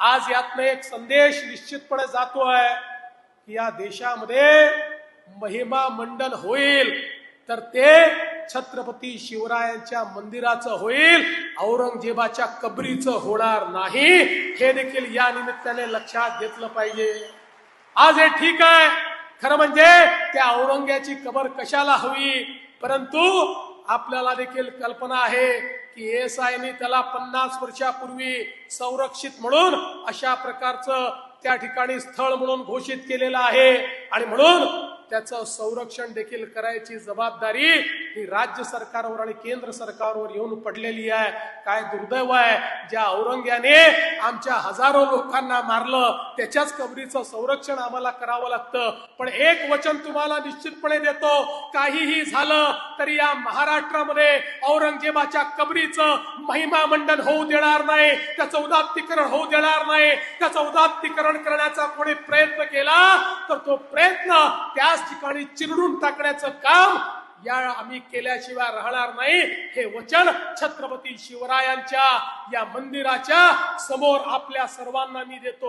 आज यातनं एक संदेश निश्चितपणे जातोय की या देशामध्ये महिमा मंडन होईल तर ते छत्रपती शिवरायांच्या मंदिराचं होईल, औरंगजेबाच्या कबरीचं होणार नाही. हे देखील या निमित्ताने लक्षात घेतलं पाहिजे. आज हे ठीक आहे, खरं म्हणजे त्या औरंग्याची कबर कशाला हवी, परंतु आपल्याला देखील कल्पना आहे की एएसआयने त्याला 50 वर्षापूर्वी संरक्षित म्हणून अशा प्रकारचं त्या ठिकाणी स्थळ म्हणून घोषित केलेलं आहे आणि म्हणून त्याचं संरक्षण देखील करायची जबाबदारी ही राज्य सरकारवर आणि केंद्र सरकारवर येऊन पडलेली आहे. काय दुर्दैव आहे, ज्या औरंग्याने आमच्या हजारो लोकांना मारलं त्याच्याच कबरीचं संरक्षण आम्हाला करावं लागतं. पण एक वचन तुम्हाला निश्चितपणे देतो, काहीही झालं तरी या महाराष्ट्रामध्ये औरंगजेबाच्या कबरीचं महिमा मंडन होऊ देणार नाही, त्याचं उदात्तीकरण होऊ देणार नाही. त्याचं उदात्तीकरण करण्याचा कोणी प्रयत्न केला तर तो प्रयत्न त्याच ठिकाणी चिरडून टाकण्याचं काम या आम्ही केल्याशिवाय राहणार नाही. हे वचन छत्रपती शिवरायांच्या या मंदिराच्या समोर आपल्या सर्वांना मी देतो.